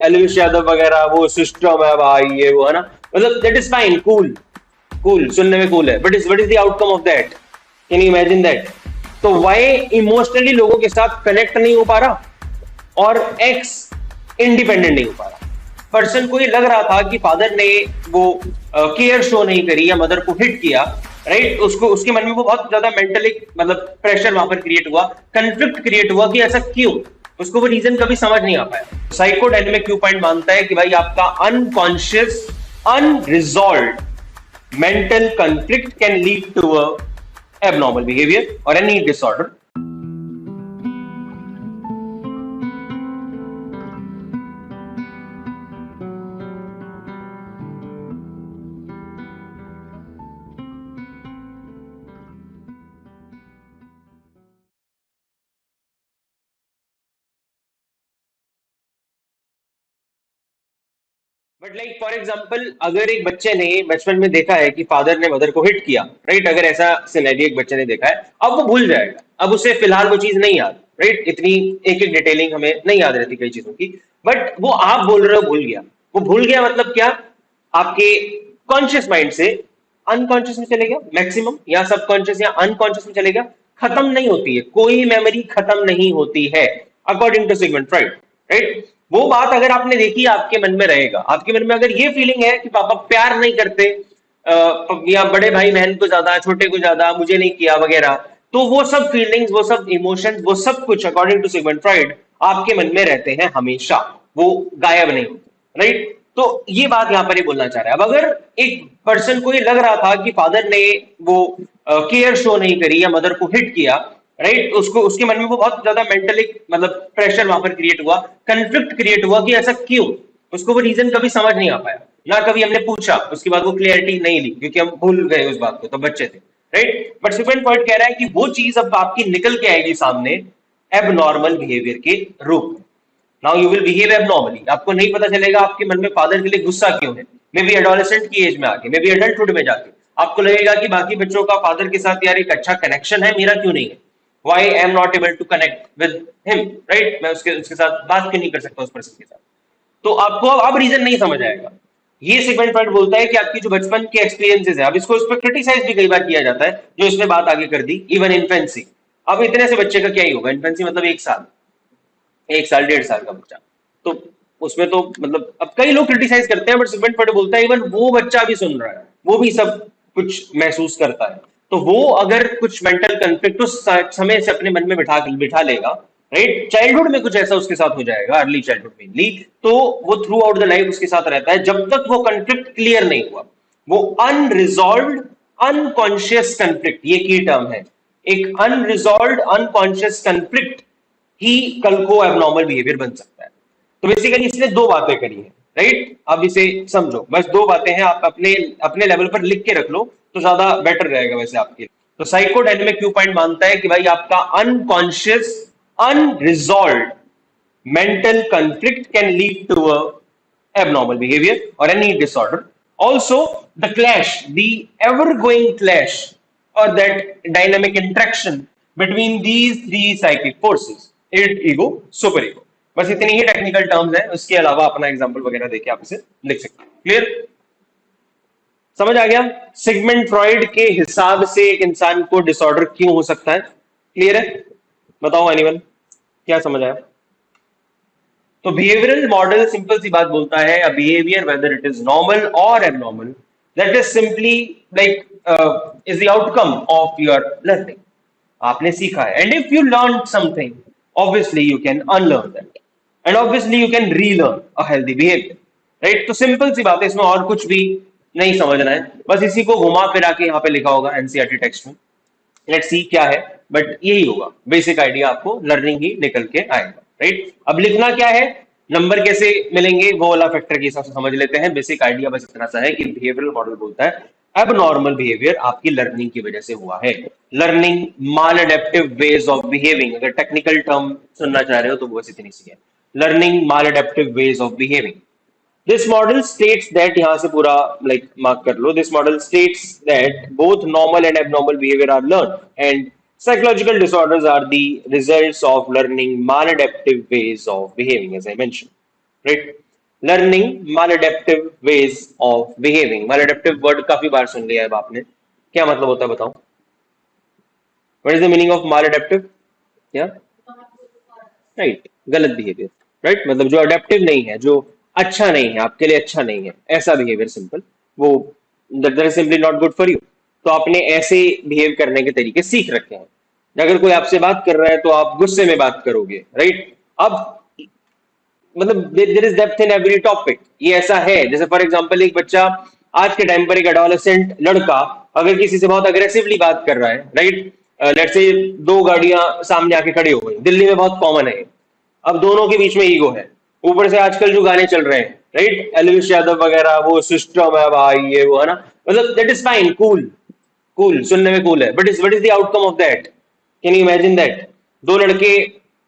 एलविश यादव वगैरह वो सिस्टम है भाई, ये वो है ना, मतलब that is fine, cool, cool सुनने में कूल है, but is what is the outcome of that? Can you imagine that? तो वाई इमोशनली लोगों के साथ कनेक्ट नहीं हो पा रहा, और एक्स इंडिपेंडेंट नहीं हो पा रहा। पर्सन को ये लग रहा था कि फादर ने वो केयर शो नहीं करी या मदर को हिट किया, राइट, उसको उसके मन में वो बहुत ज्यादा मेंटली मतलब प्रेशर वहां पर क्रिएट हुआ, कंफ्लिक्ट क्रिएट हुआ कि ऐसा क्यों, उसको वो रीजन कभी समझ नहीं आ पाया। साइकोडायनेमिक व्यू पॉइंट मानता है कि भाई आपका unconscious unresolved mental conflict can lead to a abnormal behavior or any disorder. But like for example, अगर एक बच्चे ने बचपन में देखा है कि फादर ने मदर को हिट किया, राइट, अगर ऐसा सिनेरियो एक बच्चे ने देखा है, अब वो भूल जाएगा, अब उसे फिलहाल वो चीज नहीं याद, राइट, इतनी एक एक डिटेलिंग हमें नहीं याद रहती कई चीजों की, बट वो आप बोल रहे हो भूल गया। वो भूल गया मतलब क्या? आपके कॉन्शियस माइंड से अनकॉन्शियस में चले गया मैक्सिमम, या सबकॉन्शियस या अनकॉन्शियस में चले गया। खत्म नहीं होती है, कोई मेमोरी खत्म नहीं होती है according to Sigmund Freud, right. वो बात अगर आपने देखी आपके मन में रहेगा। आपके मन में अगर ये फीलिंग है कि पापा प्यार नहीं करते, या बड़े भाई बहन को ज्यादा, छोटे को ज्यादा, मुझे नहीं किया वगैरह, तो वो सब फीलिंग्स, वो सब इमोशंस, वो सब कुछ अकॉर्डिंग टू सिगमंड फ्रॉइड आपके मन में रहते हैं हमेशा, वो गायब नहीं होते, राइट। तो ये बात यहां पर ही बोलना चाह रहा है। अब अगर एक पर्सन को ये लग रहा था कि फादर ने वो केयर शो नहीं करी या मदर को हिट किया, राइट, उसको उसके मन में वो बहुत ज्यादा मेंटली मतलब प्रेशर वहां पर क्रिएट हुआ, कंफ्लिक्ट क्रिएट हुआ कि ऐसा क्यों, उसको वो रीजन कभी समझ नहीं आ पाया, ना कभी हमने पूछा, उसके बाद वो क्लियरिटी नहीं ली क्योंकि हम भूल गए उस बात को, तो बच्चे थे, राइट। बट सिगमंड फ्रॉइड कह रहा है कि वो चीज अब आपकी निकल के आएगी सामने एबनॉर्मल बिहेवियर के रूप में। Now you will behave abnormally, आपको नहीं पता चलेगा आपके मन में फादर के लिए गुस्सा क्यों है, मे बी एडोलेसेंट की एज में आके, मे बी एडल्टहुड में जाके आपको लगेगा कि बाकी बच्चों का फादर के साथ यार एक अच्छा कनेक्शन है, मेरा क्यों नहीं है, why I am not able to connect with him, right, मैं उसके उसके साथ बात क्यों नहीं कर सकता उस पर्सन के साथ। तो आपको अब रीजन नहीं समझ आएगा। ये सिगमंड फ्रॉइड बोलता है कि आपकी जो बचपन के एक्सपीरियंसेस है, अब इसको इस पर क्रिटिसाइज भी कई बार किया जाता है, जो इसने बात आगे कर दी, इवन इन्फेंसी। अब इतने से बच्चे का क्या ही होगा, इन्फेंसी मतलब 1 साल, 1 साल 1.5 साल का बच्चा, तो उसमें तो मतलब अब कई लोग क्रिटिसाइज करते हैं, बट सिगमंड फ्रॉइड बोलता है इवन वो बच्चा भी सुन रहा है, वो भी सब कुछ महसूस करता है। तो वो अगर कुछ मेंटल कंफ्लिक्ट उस समय से अपने मन में बिठा बिठा लेगा, राइट, चाइल्डहुड में कुछ ऐसा उसके साथ हो जाएगा, अर्ली चाइल्डहुड मेनली, तो वो थ्रू आउट द लाइफ उसके साथ रहता है जब तक वो कंफ्लिक्ट क्लियर नहीं हुआ। वो अनरिजॉल्व अनकॉन्शियस कंफ्लिक्ट, ये की टर्म है, एक अनरिजॉल्व अनकॉन्शियस कंफ्लिक्ट ही कल को एबनॉर्मल बिहेवियर बन सकता है। तो बेसिकली इसने 2 बातें करी है, राइट। अब इसे समझो, बस 2 बातें हैं, आप अपने अपने लेवल पर लिख के रख लो तो ज्यादा बेटर रहेगा वैसे आपके लिए। तो साइकोडायनेमिक व्यू पॉइंट मानता है कि भाई आपका unconscious unresolved mental conflict can lead to a abnormal behavior or any disorder. Also, the clash, the ever-going clash, or that dynamic interaction between these 3 psychic forces, id, ego, superego. बस इतनी ही technical terms हैं, उसके अलावा अपना example वगैरह देके आप इसे लिख सकते हैं। क्लियर? समझ आ गया? सिगमंड फ्रॉइड के हिसाब से एक इंसान को डिसऑर्डर क्यों हो सकता है? क्लियर है? बताओ एनीवन, क्या समझ आया? तो बिहेवियरल मॉडल सिंपल सी बात बोलता है, a behaviour whether it is normal और abnormal, that is simply like is the outcome of your learning. आपने सीखा है, and if you learn something obviously you can unlearn that, and obviously you can relearn a healthy behaviour, right. तो simple सी बात है, इसमें और कुछ भी नहीं समझना है, बस इसी को घुमा फिरा के यहाँ पे लिखा होगा एनसीईआरटी टेक्स्ट में, लेट्स सी क्या है, बट यही होगा बेसिक आइडिया, आपको लर्निंग ही निकल के आएगा, राइट। अब लिखना क्या है, नंबर कैसे मिलेंगे, वो वाला फैक्टर के हिसाब से समझ लेते हैं। बेसिक आइडिया बस इतना सा है कि बिहेवियरल मॉडल बोलता है एबनॉर्मल बिहेवियर आपकी लर्निंग की वजह से हुआ है। Learning mall adaptive veg of behaving, अगर टेक्निकल टर्म सुनना चाह रहे हो तो बस इतनी सी है, learning mall adaptive veg of behaving. This model states that, यहाँ से पूरा like mark कर लो, this model states that both normal and abnormal behavior are learned and psychological disorders are the results of learning maladaptive ways of behaving, as I mentioned, right? Learning maladaptive ways of behaving. Maladaptive word काफी बार सुन लिया है अब आपने, क्या मतलब होता है बताओ? What is the meaning of maladaptive? क्या? राइट, गलत बिहेवियर। राइट, मतलब जो अडेप्टिव नहीं है, जो अच्छा नहीं है, आपके लिए अच्छा नहीं है, ऐसा बिहेवियर, सिंपल। वो that is simply not good for you. तो आपने ऐसे बिहेव करने के तरीके सीख रखे हैं। अगर कोई आपसे बात कर रहा है तो आप गुस्से में बात करोगे, राइट? अब मतलब there is depth in every topic. ये ऐसा है जैसे फॉर एग्जांपल एक बच्चा, आज के टाइम पर एक एडोलेसेंट लड़का अगर किसी से बहुत अग्रेसिवली बात कर रहा है, राइट? लेट्स से दो गाड़ियां सामने आके खड़ी हो गई, दिल्ली में बहुत कॉमन है। अब दोनों के बीच में ईगो है, ऊपर से आजकल जो गाने चल रहे हैं, राइट, एलविश यादव वगैरह, वो सिस्टम है भाई, ये वो है ना, मतलब that is fine, cool, cool सुनने में कूल है, but is what is the outcome of that? Can you imagine that? दो लड़के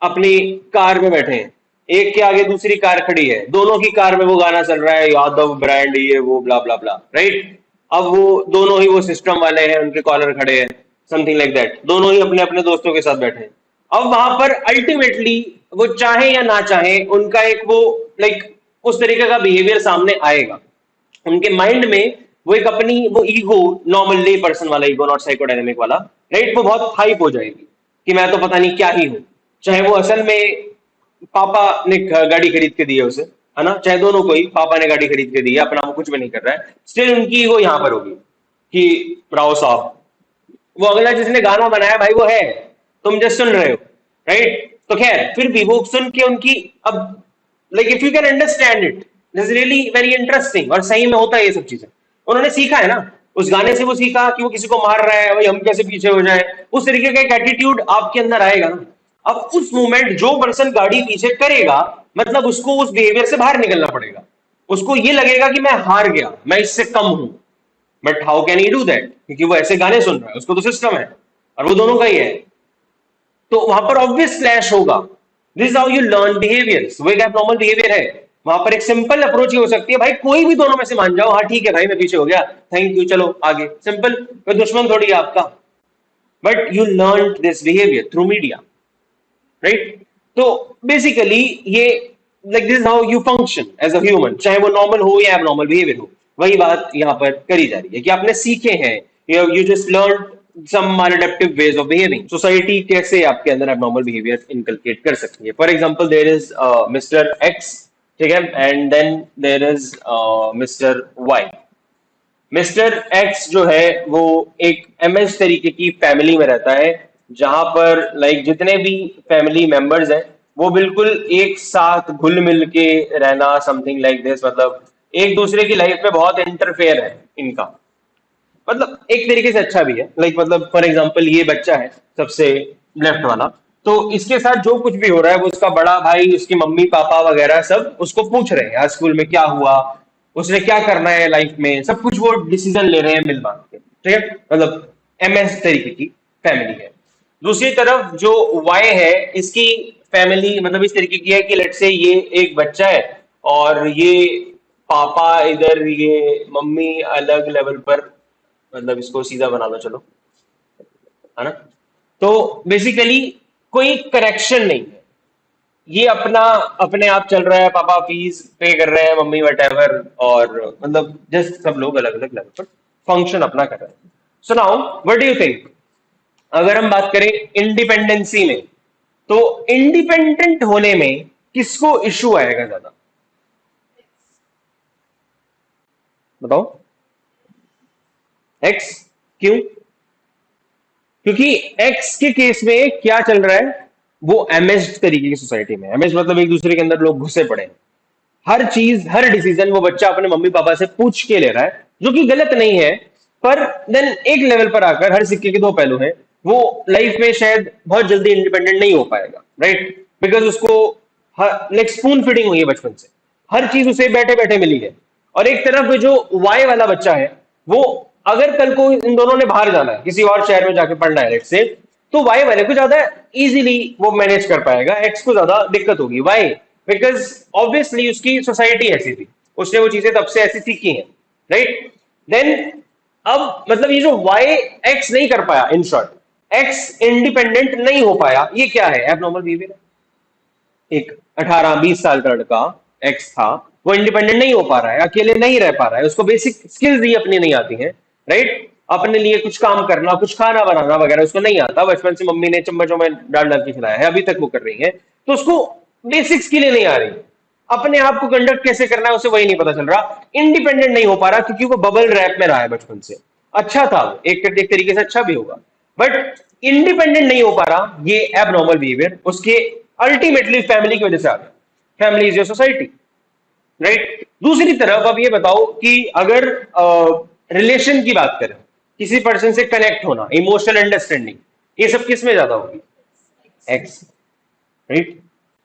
अपनी कार में बैठे हैं, एक के आगे दूसरी कार खड़ी है, दोनों की कार में वो गाना चल रहा है, यादव ब्रांड, ये वो ब्ला ब्ला ब्ला, राइट? अब वो दोनों ही वो सिस्टम वाले हैं, उनके कॉलर खड़े हैं, समथिंग लाइक दैट, दोनों ही अपने अपने दोस्तों के साथ बैठे हैं। अब वहां पर अल्टीमेटली वो चाहे या ना चाहे उनका एक वो लाइक उस तरीके का बिहेवियर सामने आएगा। उनके माइंड में वो एक अपनी वो ईगो, नॉर्मल ले पर्सन वाला ईगो, नॉट साइकोडायनेमिक वाला, राइट, वो बहुत हाइप हो जाएगी कि मैं तो पता नहीं क्या ही हूं। चाहे वो असल में पापा ने गाड़ी खरीद के दी है उसे, है ना, चाहे दोनों को ही पापा ने गाड़ी खरीद के दी है, अपना वो कुछ भी नहीं कर रहा है, स्टिल उनकी ईगो यहां पर होगी कि राव साहब, वो अगला जिसने गाना बनाया भाई वो है, तुम जस्ट सुन रहे हो, राइट? तो खैर फिर भी वो सुन के उनकी, अब like if you can understand it, this really very interesting, और सही में होता है ये सब चीजें। उन्होंने सीखा है ना, उस गाने से वो सीखा कि वो किसी को मार रहा है, भाई हम कैसे पीछे हो जाए, उस तरीके का एक एटीट्यूड आपके अंदर आएगा ना। अब उस मोमेंट जो पर्सन गाड़ी पीछे करेगा, मतलब उसको उस बिहेवियर से बाहर निकलना पड़ेगा। उसको ये लगेगा कि मैं हार गया, मैं इससे कम हूं, but how can he do that? क्योंकि वो ऐसे गाने सुन रहा है, उसको तो सिस्टम है, और वो दोनों का ही है। तो वहां पर ऑब्वियस क्लैश होगा। This is how you learn behaviour. वो एक नॉर्मल बिहेवियर है। वहां पर एक सिंपल अप्रोच हो सकती है, भाई कोई भी दोनों में से मान जाओ, हाँ ठीक है भाई मैं पीछे हो गया, थैंक यू, चलो आगे, सिंपल, कोई दुश्मन थोड़ी है आपका। But you learn this behaviour through media, right? तो बेसिकली ये like this how you function as a human, चाहे वो नॉर्मल हो या एबनॉर्मल बिहेवियर हो। वही बात यहाँ पर करी जा रही है कि आपने सीखे हैं, you just learn some maladaptive ways of behaving. Society कैसे आपके अंदर एबनॉर्मल बिहेवियर इनकलकेट कर सकती है? For example there is mister X, ठीक है, and then there is mister Y. Mister X जो है वो एक एमएस तरीके की फैमिली में रहता है, जहां पर लाइक जितने भी फैमिली मेंबर्स हैं वो बिल्कुल एक साथ घुल मिल के रहना, समथिंग लाइक दिस, मतलब एक दूसरे की लाइफ में बहुत इंटरफेयर है इनका। मतलब एक तरीके से अच्छा भी है, लाइक मतलब फॉर एग्जांपल ये बच्चा है सबसे लेफ्ट वाला, तो इसके साथ जो कुछ भी हो रहा है वो उसका बड़ा भाई, उसकी मम्मी पापा वगैरह सब उसको पूछ रहे हैं आज स्कूल में क्या हुआ, उसने क्या करना है लाइफ में, सब कुछ वो डिसीजन ले रहे हैं मिल बांट के, ठीक है, मतलब एमएस तरीके की फैमिली है। दूसरी तरफ जो वाई है, इसकी फैमिली मतलब इस तरीके की है कि लेट से ये एक बच्चा है, और ये पापा इधर, ये मम्मी अलग लेवल पर, मतलब इसको सीधा बना लो चलो, है ना? तो बेसिकली कोई करेक्शन नहीं है, ये अपना अपने आप चल रहा है, पापा फीस पे कर रहे हैं, मम्मी वट एवर, और मतलब जस्ट सब लोग अलग अलग लेवल पर फंक्शन अपना कर रहे हैं। So now what do you think, अगर हम बात करें इंडिपेंडेंसी में, तो इंडिपेंडेंट होने में किसको इश्यू आएगा ज्यादा? बताओ। एक्स। क्यों? क्योंकि एक्स के केस में क्या चल रहा है, वो एमएस तरीके की सोसाइटी में, एमएस मतलब एक दूसरे के अंदर लोग घुसे पड़े हैं, हर चीज हर डिसीजन वो बच्चा अपने मम्मी पापा से पूछ के ले रहा है, जो कि गलत नहीं है। पर देन एक लेवल पर आकर, हर सिक्के के दो पहलू हैं, वो लाइफ में शायद बहुत जल्दी इंडिपेंडेंट नहीं हो पाएगा, राइट? बिकॉज उसको लाइक स्पून फीडिंग हुई है बचपन से, हर चीज उसे बैठे बैठे मिली है। और एक तरफ जो वाई वाला बच्चा है, वो अगर कल को इन दोनों ने बाहर जाना है, किसी और शहर में जाके पढ़ना है, लेट्स से, तो वाई वाले को ज्यादा इजीली वो मैनेज कर पाएगा, एक्स को ज्यादा दिक्कत होगी। वाई? बिकॉज ऑब्वियसली उसकी सोसाइटी ऐसी थी, उसने वो चीजें तब से ऐसी सीखी हैं, राइट? देन अब मतलब ये जो वाई एक्स नहीं कर पाया, इन शॉर्ट एक्स इंडिपेंडेंट नहीं हो पाया, ये क्या है? Abnormal behaviour. एक 18-20 साल का लड़का एक्स था, वो इंडिपेंडेंट नहीं हो पा रहा है, अकेले नहीं रह पा रहा है, उसको बेसिक स्किल्स ही अपनी नहीं आती हैं, राइट? अपने लिए कुछ काम करना, कुछ खाना बनाना वगैरह उसको नहीं आता, बचपन से मम्मी ने चम्मचों में डाल डाल के खिलाया है, अभी तक वो कर रही है, तो उसको बेसिक स्किल ही नहीं आ रही, अपने आप को कंडक्ट कैसे करना है उसे वही नहीं पता चल रहा, इंडिपेंडेंट नहीं हो पा रहा, क्योंकि वो बबल रैप में रहा है बचपन से। अच्छा था, एक तरीके से अच्छा भी होगा, बट इंडिपेंडेंट नहीं हो पा रहा, ये एबनॉर्मल बिहेवियर उसके अल्टीमेटली फैमिली की वजह से आ गया। Family is your society, right? दूसरी तरफ अब ये बताओ कि अगर रिलेशन की बात करें, किसी पर्सन से कनेक्ट होना, इमोशनल अंडरस्टैंडिंग, ये सब किस में ज्यादा होगी? X, right?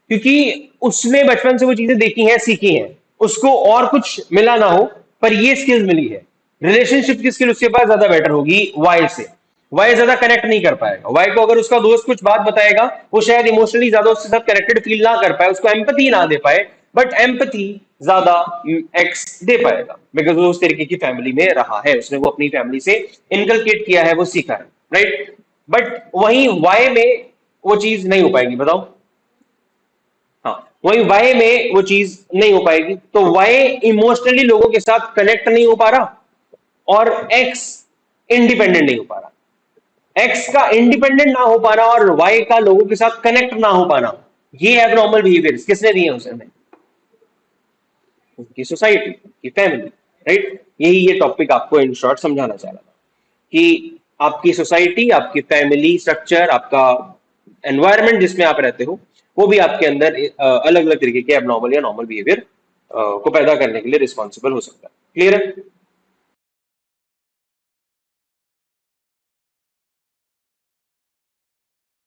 क्योंकि उसने बचपन से वो चीजें देखी हैं, सीखी हैं, उसको और कुछ मिला ना हो, पर ये स्किल्स मिली है। रिलेशनशिप की स्किल उसके पास ज्यादा बेटर होगी वाई से। वाई ज्यादा कनेक्ट नहीं कर पाएगा, वाई को अगर उसका दोस्त कुछ बात बताएगा, वो शायद इमोशनली ज्यादा उसके साथ कनेक्टेड फील ना कर पाए, उसको एम्पथी ना दे पाए, बट एम्पथी ज्यादा एक्स दे पाएगा, बिकॉज वो उस तरीके की फैमिली में रहा है, उसने वो अपनी फैमिली से इनकलकेट किया है, वो सीखा है, राइट? बट वहीं वाई में वो चीज नहीं हो पाएगी, बताओ। हाँ, वही वाई में वो चीज नहीं हो पाएगी, तो वाई इमोशनली लोगों के साथ कनेक्ट नहीं हो पा रहा, और एक्स इंडिपेंडेंट नहीं हो पा रहा। एक्स का इंडिपेंडेंट ना हो पाना और वाई का लोगों के साथ कनेक्ट ना हो पाना, ये एबनॉर्मल बिहेवियर किसने दिए उसे? हमें उसकी सोसाइटी, की फैमिली, राइट? यही ये टॉपिक आपको इन शॉर्ट समझाना चाह रहा था कि आपकी सोसाइटी, आपकी फैमिली स्ट्रक्चर, आपका एनवायरनमेंट जिसमें आप रहते हो, वो भी आपके अंदर अलग अलग तरीके के एबनॉर्मल या नॉर्मल बिहेवियर को पैदा करने के लिए रिस्पॉन्सिबल हो सकता है। क्लियर है?